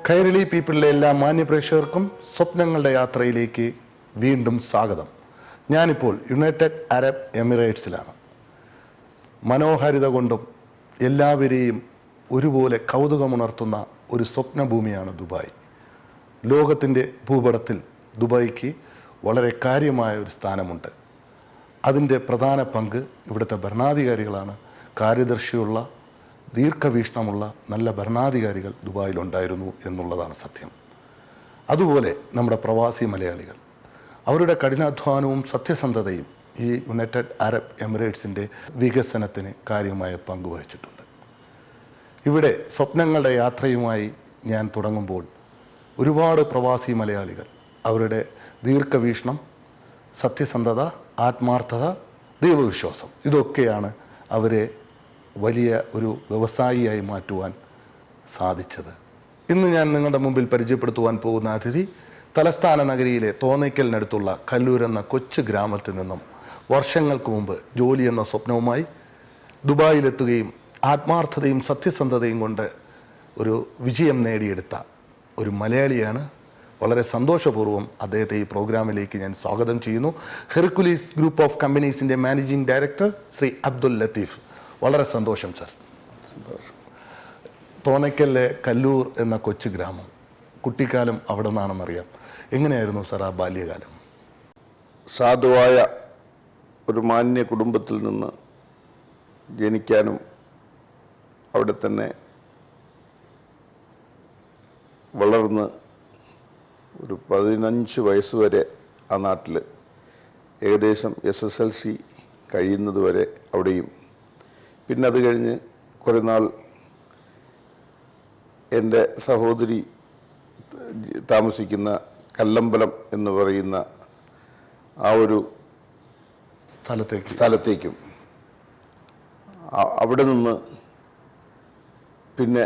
കൈരളി പീപ്പിളിലെ എല്ലാ മാന്യപ്രേക്ഷകർക്കും സ്വപ്നങ്ങളുടെ യാത്രയിലേക്ക് വീണ്ടും സ്വാഗതം. ഞാനിപ്പോൾ യുണൈറ്റഡ് അറബ് എമിറേറ്റ്സിലാണ്. മനോഹാരിത കൊണ്ടും എല്ലാവരെയും ഒരുപോലെ കൗതുകമുണർത്തുന്ന ഒരു സ്വപ്നഭൂമിയാണ് ദുബായ്. ലോകത്തിൻ്റെ ഭൂപടത്തിൽ ദുബായ്ക്ക് വളരെ കാര്യമായ ഒരു സ്ഥാനമുണ്ട്. അതിൻ്റെ പ്രധാന പങ്ക് ഇവിടുത്തെ ഭരണാധികാരികളാണ്. കാര്യദർശിയുള്ള ദീർഘവീക്ഷണമുള്ള നല്ല ഭരണാധികാരികൾ ദുബായിലുണ്ടായിരുന്നു എന്നുള്ളതാണ് സത്യം. അതുപോലെ നമ്മുടെ പ്രവാസി മലയാളികൾ അവരുടെ കഠിനാധ്വാനവും സത്യസന്ധതയും ഈ യുണൈറ്റഡ് അറബ് എമിറേറ്റ്സിൻ്റെ വികസനത്തിന് കാര്യമായ പങ്കുവഹിച്ചിട്ടുണ്ട്. ഇവിടെ സ്വപ്നങ്ങളുടെ യാത്രയുമായി ഞാൻ തുടങ്ങുമ്പോൾ ഒരുപാട് പ്രവാസി മലയാളികൾ അവരുടെ ദീർഘവീക്ഷണം, സത്യസന്ധത, ആത്മാർത്ഥത, ദൈവവിശ്വാസം ഇതൊക്കെയാണ് അവരെ വലിയ ഒരു വ്യവസായിയായി മാറ്റുവാൻ സാധിച്ചത്. ഇന്ന് ഞാൻ നിങ്ങളുടെ മുമ്പിൽ പരിചയപ്പെടുത്തുവാൻ പോകുന്ന അതിഥി തലസ്ഥാന നഗരിയിലെ തോന്നയ്ക്കലിനടുത്തുള്ള കല്ലൂർ എന്ന കൊച്ചു ഗ്രാമത്തിൽ നിന്നും വർഷങ്ങൾക്ക് മുമ്പ് ജോലി എന്ന സ്വപ്നവുമായി ദുബായിലെത്തുകയും ആത്മാർത്ഥതയും സത്യസന്ധതയും കൊണ്ട് ഒരു വിജയം നേടിയെടുത്ത ഒരു മലയാളിയാണ്. വളരെ സന്തോഷപൂർവ്വം അദ്ദേഹത്തെ ഈ പ്രോഗ്രാമിലേക്ക് ഞാൻ സ്വാഗതം ചെയ്യുന്നു. ഹെർക്കുലീസ് ഗ്രൂപ്പ് ഓഫ് കമ്പനീസിൻ്റെ മാനേജിംഗ് ഡയറക്ടർ ശ്രീ അബ്ദുൽ ലത്തീഫ്. വളരെ സന്തോഷം സർ. സന്തോഷം. തോന്നയ്ക്കലിലെ കല്ലൂർ എന്ന കൊച്ചു ഗ്രാമം, കുട്ടിക്കാലം അവിടെ നിന്നാണെന്നറിയാം. എങ്ങനെയായിരുന്നു സർ ആ ബാല്യകാലം? സാധുവായ ഒരു മാന്യ കുടുംബത്തിൽ നിന്ന് ജനിക്കാനും അവിടെ തന്നെ വളർന്ന് ഒരു 15 വയസ്സ് വരെ ആ നാട്ടിൽ ഏകദേശം SSLC കഴിയുന്നത് വരെ അവിടെയും, പിന്നെ അത് കഴിഞ്ഞ് കുറേ നാൾ എൻ്റെ സഹോദരി താമസിക്കുന്ന കല്ലമ്പലം എന്ന് പറയുന്ന ആ ഒരു സ്ഥലത്തേക്കും അവിടെ നിന്ന് പിന്നെ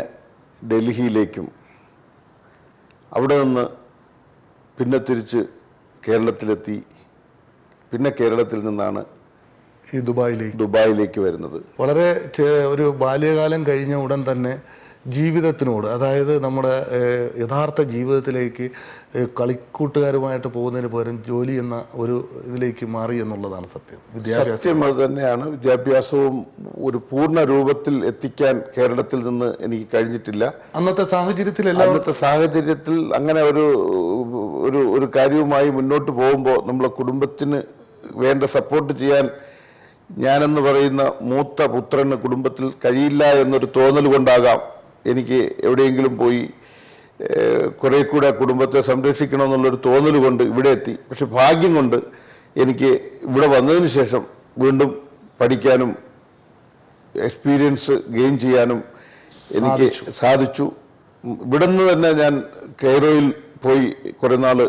ഡൽഹിയിലേക്കും, അവിടെ നിന്ന് പിന്നെ തിരിച്ച് കേരളത്തിലെത്തി, പിന്നെ കേരളത്തിൽ നിന്നാണ് ഈ ദുബായിലേക്ക് വരുന്നത്. വളരെ ഒരു ബാല്യകാലം കഴിഞ്ഞ ഉടൻ തന്നെ ജീവിതത്തിനോട്, അതായത് നമ്മുടെ യഥാർത്ഥ ജീവിതത്തിലേക്ക് കളിക്കൂട്ടുകാരുമായിട്ട് പോകുന്നതിന് പകരം ജോലി എന്ന ഒരു ഇതിലേക്ക് മാറി എന്നുള്ളതാണ് സത്യം. സത്യം അത് തന്നെയാണ്. വിദ്യാഭ്യാസവും ഒരു പൂർണ്ണ രൂപത്തിൽ എത്തിക്കാൻ കേരളത്തിൽ നിന്ന് എനിക്ക് കഴിഞ്ഞിട്ടില്ല. അന്നത്തെ സാഹചര്യത്തിൽ അങ്ങനെ ഒരു കാര്യവുമായി മുന്നോട്ട് പോകുമ്പോൾ നമ്മളെ കുടുംബത്തിന് വേണ്ട സപ്പോർട്ട് ചെയ്യാൻ ഞാനെന്ന് പറയുന്ന മൂത്ത പുത്രന് കുടുംബത്തിൽ കഴിയില്ല എന്നൊരു തോന്നൽ കൊണ്ടാകാം എനിക്ക് എവിടെയെങ്കിലും പോയി കുറേ കൂടെ കുടുംബത്തെ സംരക്ഷിക്കണമെന്നുള്ളൊരു തോന്നൽ കൊണ്ട് ഇവിടെ എത്തി. പക്ഷെ ഭാഗ്യം കൊണ്ട് എനിക്ക് ഇവിടെ വന്നതിന് ശേഷം വീണ്ടും പഠിക്കാനും എക്സ്പീരിയൻസ് ഗെയിൻ ചെയ്യാനും എനിക്ക് സാധിച്ചു. ഇവിടെ നിന്ന് തന്നെ ഞാൻ കെയ്റോയിൽ പോയി കുറേ നാൾ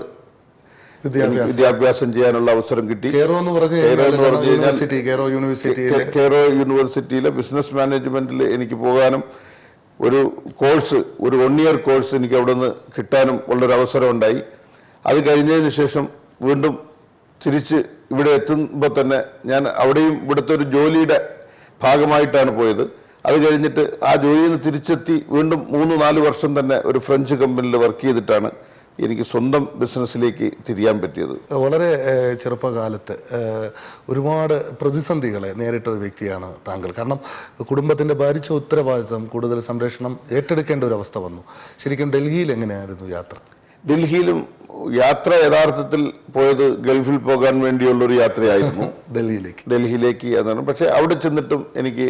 വിദ്യാഭ്യാസം ചെയ്യാനുള്ള അവസരം കിട്ടി. കെയ്റോ യൂണിവേഴ്സിറ്റിയിലെ ബിസിനസ് മാനേജ്മെന്റിൽ എനിക്ക് പോകാനും ഒരു 1 ഇയർ കോഴ്സ് എനിക്ക് അവിടെ നിന്ന് കിട്ടാനും ഉള്ളൊരു അവസരം ഉണ്ടായി. അത് കഴിഞ്ഞതിന് ശേഷം വീണ്ടും തിരിച്ച് ഇവിടെ എത്തുമ്പോൾ തന്നെ ഞാൻ അവിടെയും ഇവിടുത്തെ ഒരു ജോലിയുടെ ഭാഗമായിട്ടാണ് പോയത്. അത് കഴിഞ്ഞിട്ട് ആ ജോലിയിൽ നിന്ന് തിരിച്ചെത്തി വീണ്ടും 3-4 വർഷം തന്നെ ഒരു ഫ്രഞ്ച് കമ്പനിയിൽ വർക്ക് ചെയ്തിട്ടാണ് എനിക്ക് സ്വന്തം ബിസിനസ്സിലേക്ക് തിരിയാൻ പറ്റിയത്. വളരെ ചെറുപ്പകാലത്ത് ഒരുപാട് പ്രതിസന്ധികളെ നേരിട്ട ഒരു വ്യക്തിയാണ് താങ്കൾ. കാരണം കുടുംബത്തിൻ്റെ ഭാരിച്ച ഉത്തരവാദിത്വം, കൂടുതൽ സംരക്ഷണം ഏറ്റെടുക്കേണ്ട ഒരു അവസ്ഥ വന്നു. ശരിക്കും ഡൽഹിയിൽ എങ്ങനെയായിരുന്നു യാത്ര? ഡൽഹിയിലും യാത്ര യഥാർത്ഥത്തിൽ പോയത് ഗൾഫിൽ പോകാൻ വേണ്ടിയുള്ളൊരു യാത്രയായിരുന്നു. ഡൽഹിയിലേക്ക് അതാണ്. പക്ഷേ അവിടെ ചെന്നിട്ടും എനിക്ക്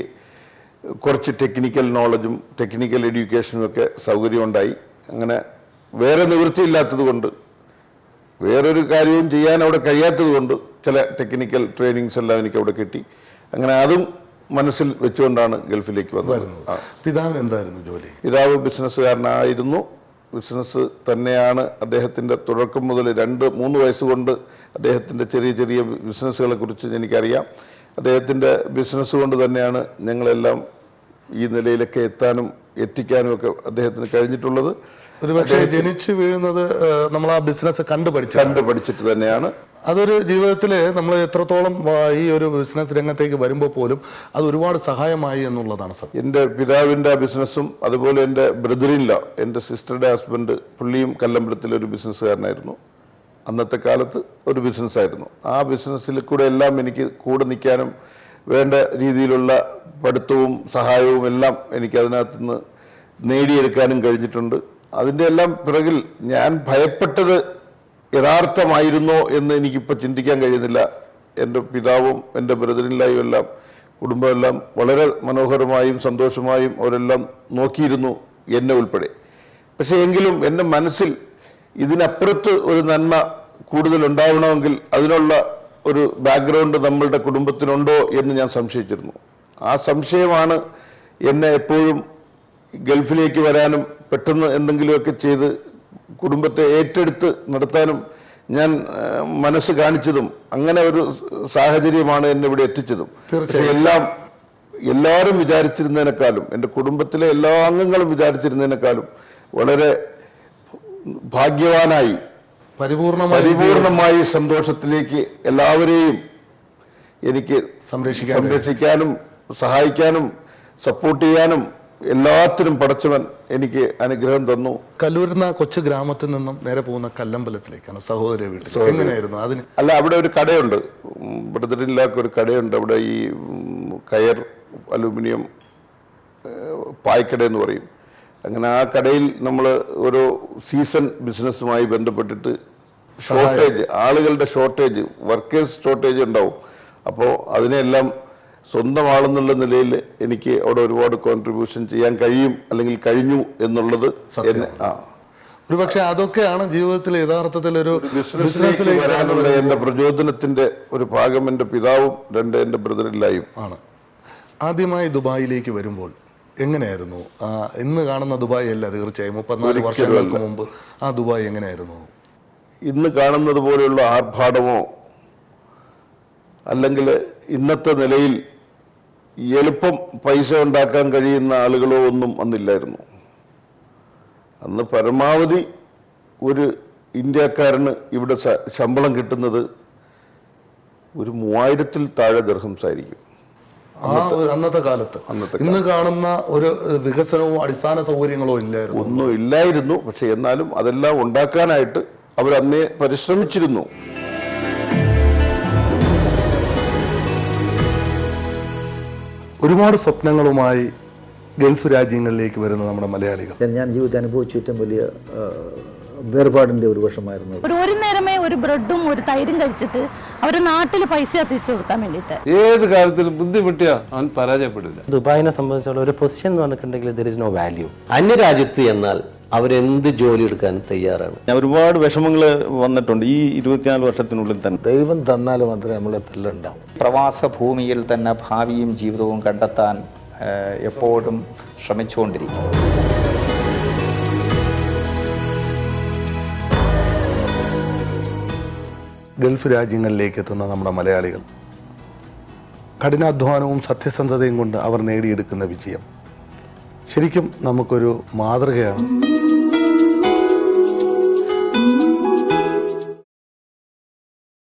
കുറച്ച് ടെക്നിക്കൽ നോളജും ടെക്നിക്കൽ എഡ്യൂക്കേഷനും ഒക്കെ സൗകര്യം ഉണ്ടായി. അങ്ങനെ വേറെ നിവൃത്തിയില്ലാത്തത് കൊണ്ട്, വേറൊരു കാര്യവും ചെയ്യാൻ അവിടെ കഴിയാത്തത് കൊണ്ട് ചില ടെക്നിക്കൽ ട്രെയിനിങ്സ് എല്ലാം എനിക്ക് അവിടെ കിട്ടി. അങ്ങനെ അതും മനസ്സിൽ വെച്ചുകൊണ്ടാണ് ഗൾഫിലേക്ക് വന്നത്. പിതാവ് എന്തായിരുന്നു ജോലി? പിതാവ് ബിസിനസ്സുകാരനായിരുന്നു. ബിസിനസ് തന്നെയാണ് അദ്ദേഹത്തിൻ്റെ തുടക്കം മുതൽ. 2-3 വയസ്സുകൊണ്ട് അദ്ദേഹത്തിൻ്റെ ചെറിയ ചെറിയ ബിസിനസ്സുകളെ കുറിച്ച് എനിക്കറിയാം. അദ്ദേഹത്തിൻ്റെ ബിസിനസ് കൊണ്ട് തന്നെയാണ് ഞങ്ങളെല്ലാം ഈ നിലയിലൊക്കെ എത്തിക്കാനും ഒക്കെ അദ്ദേഹത്തിന് കഴിഞ്ഞിട്ടുള്ളത്. ഒരു പക്ഷേ ജനിച്ചു വീഴുന്നത് നമ്മൾ ആ ബിസിനസ് കണ്ടുപഠിച്ചിട്ട് തന്നെയാണ്. അതൊരു ജീവിതത്തിൽ നമ്മൾ എത്രത്തോളം ഈ ഒരു ബിസിനസ് രംഗത്തേക്ക് വരുമ്പോൾ പോലും അത് ഒരുപാട് സഹായമായി എന്നുള്ളതാണ് സത്യം. എൻ്റെ പിതാവിൻ്റെ ബിസിനസ്സും അതുപോലെ എൻ്റെ ബ്രദറില്ല, എൻ്റെ സിസ്റ്ററുടെ ഹസ്ബൻഡ്, പുള്ളിയും കല്ലമ്പലത്തിലെ ഒരു ബിസിനസ്സുകാരനായിരുന്നു. അന്നത്തെ കാലത്ത് ഒരു ബിസിനസ്സായിരുന്നു. ആ ബിസിനസ്സിൽ കൂടെ എല്ലാം എനിക്ക് കൂടെ നിൽക്കാനും വേണ്ട രീതിയിലുള്ള പഠിത്തവും സഹായവും എല്ലാം എനിക്ക് അതിനകത്തുനിന്ന് നേടിയെടുക്കാനും കഴിഞ്ഞിട്ടുണ്ട്. അതിൻ്റെ എല്ലാം പിറകിൽ ഞാൻ ഭയപ്പെട്ടത് യഥാർത്ഥമായിരുന്നോ എന്ന് എനിക്കിപ്പോൾ ചിന്തിക്കാൻ കഴിയുന്നില്ല. എൻ്റെ പിതാവും എൻ്റെ ബ്രദറിൻലായും എല്ലാം കുടുംബമെല്ലാം വളരെ മനോഹരമായും സന്തോഷമായും അവരെല്ലാം നോക്കിയിരുന്നു, എന്നെ ഉൾപ്പെടെ. പക്ഷേ എങ്കിലും എൻ്റെ മനസ്സിൽ ഇതിനപ്പുറത്ത് ഒരു നന്മ കൂടുതൽ ഉണ്ടാവണമെങ്കിൽ അതിനുള്ള ഒരു ബാക്ക്ഗ്രൗണ്ട് നമ്മളുടെ കുടുംബത്തിനുണ്ടോ എന്ന് ഞാൻ സംശയിച്ചിരുന്നു. ആ സംശയമാണ് എന്നെ എപ്പോഴും ഗൾഫിലേക്ക് വരാനും പെട്ടെന്ന് എന്തെങ്കിലുമൊക്കെ ചെയ്ത് കുടുംബത്തെ ഏറ്റെടുത്ത് നടത്താനും ഞാൻ മനസ്സ് കാണിച്ചതും. അങ്ങനെ ഒരു സാഹചര്യമാണ് എന്നെ ഇവിടെ എത്തിച്ചതും. പക്ഷേ എല്ലാവരും വിചാരിച്ചിരുന്നതിനേക്കാളും, എൻ്റെ കുടുംബത്തിലെ എല്ലാ അംഗങ്ങളും വിചാരിച്ചിരുന്നതിനേക്കാളും വളരെ ഭാഗ്യവാനായി പരിപൂർണമായി സന്തോഷത്തിലേക്ക് എല്ലാവരെയും എനിക്ക് സംരക്ഷിക്കാനും സഹായിക്കാനും സപ്പോർട്ട് ചെയ്യാനും എല്ലാത്തിനും പടച്ചവൻ എനിക്ക് അനുഗ്രഹം തന്നു. കല്ലൂരിൽ കൊച്ചു ഗ്രാമത്തിൽ നിന്നും നേരെ പോകുന്ന കല്ലമ്പലത്തിലേക്കാണ് സഹോദര വീട്ടിൽ. എങ്ങനെയായിരുന്നു അതിന്? അല്ല, അവിടെ ഒരു കടയുണ്ട്, ബ്രദറിൻലാക്ക് ഒരു കടയുണ്ട്. അവിടെ ഈ കയർ, അലൂമിനിയം പായ്ക്കട എന്ന് പറയും. അങ്ങനെ ആ കടയിൽ നമ്മൾ ഓരോ സീസൺ ബിസിനസ്സുമായി ബന്ധപ്പെട്ടിട്ട് ആളുകളുടെ ഷോർട്ടേജ്, വർക്കേഴ്സ് ഷോർട്ടേജ് ഉണ്ടാവും. അപ്പോൾ അതിനെല്ലാം സ്വന്തം ആളെന്നുള്ള നിലയിൽ എനിക്ക് അവിടെ ഒരുപാട് കോൺട്രിബ്യൂഷൻ ചെയ്യാൻ കഴിയും, അല്ലെങ്കിൽ കഴിഞ്ഞു എന്നുള്ളത് ഒരുപക്ഷെ അതൊക്കെയാണ് ജീവിതത്തിൽ യഥാർത്ഥത്തിൽ ഒരു ബിസിനസ്സിലേക്ക് വരാനുള്ള എൻ്റെ പ്രചോദനത്തിന്റെ ഒരു ഭാഗം. എൻ്റെ പിതാവും എൻ്റെ ബ്രദറിലായും ആണ്. ആദ്യമായി ദുബായിലേക്ക് വരുമ്പോൾ എങ്ങനെയായിരുന്നു? ഇന്ന് കാണുന്ന ദുബായ് അല്ല, തീർച്ചയായും 34 വർഷങ്ങൾക്ക് മുമ്പ് ആ ദുബായ് എങ്ങനെയായിരുന്നു? ഇന്ന് കാണുന്നത് പോലെയുള്ള ആർഭാടമോ അല്ലെങ്കിൽ ഇന്നത്തെ നിലയിൽ എളുപ്പം പൈസ ഉണ്ടാക്കാൻ കഴിയുന്ന ആളുകളോ ഒന്നും അന്നില്ലായിരുന്നു. അന്ന് പരമാവധി ഒരു ഇന്ത്യക്കാരന് ഇവിടെ ശമ്പളം കിട്ടുന്നത് ഒരു 3000-ൽ താഴെ ദിർഹംസ് ആയിരിക്കും അന്നത്തെ കാലത്ത്. ഇന്ന് കാണുന്ന ഒരു വികസനവും അടിസ്ഥാന സൗകര്യങ്ങളോ ഇല്ലായിരുന്നു, ഒന്നും ഇല്ലായിരുന്നു. പക്ഷെ എന്നാലും അതെല്ലാം ഉണ്ടാക്കാനായിട്ട് അവരന്നേ പരിശ്രമിച്ചിരുന്നു. ഒരുപാട് സ്വപ്നങ്ങളുമായി ഗൾഫ് രാജ്യങ്ങളിലേക്ക് വരുന്ന നമ്മുടെ മലയാളികൾ, ഞാൻ ജീവിതത്തിൽ അനുഭവിച്ച ഏറ്റവും വലിയ വേർപാടിന്റെ ഒരു വർഷമായിരുന്നു. ഒരു നേരമേ ഒരു ബ്രെഡും ഒരു തൈരും കഴിച്ചിട്ട് അവരുടെ നാട്ടിൽ പൈസ എത്തിച്ചു കൊടുക്കാൻ വേണ്ടിയിട്ട് ഏത് കാര്യത്തിലും ബുദ്ധിമുട്ടിയാ അവൻ പരാജയപ്പെടില്ല. ദുബായിനെ സംബന്ധിച്ചുള്ള ഒരു പൊസിഷൻ എന്ന് പറഞ്ഞിട്ടുണ്ടെങ്കിൽ there is no value. അന്യരാജ്യത്ത് എന്നാൽ അവരെന്ത് ജോലി എടുക്കാൻ തയ്യാറാണ്. ഒരുപാട് വിഷമങ്ങൾ വന്നിട്ടുണ്ട് ഈ 24 വർഷത്തിനുള്ളിൽ തന്നെ. ദൈവം തന്നാൽ മാത്രമേ നമ്മളെ തല്ലുണ്ടാവും. പ്രവാസ ഭൂമിയിൽ തന്നെ ഭാവിയും ജീവിതവും കണ്ടെത്താൻ എപ്പോഴും ശ്രമിച്ചുകൊണ്ടിരിക്കും. ഗൾഫ് രാജ്യങ്ങളിലേക്ക് എത്തുന്ന നമ്മുടെ മലയാളികൾ കഠിനാധ്വാനവും സത്യസന്ധതയും കൊണ്ട് അവർ നേടിയെടുക്കുന്ന വിജയം ശരിക്കും നമുക്കൊരു മാതൃകയാണ്.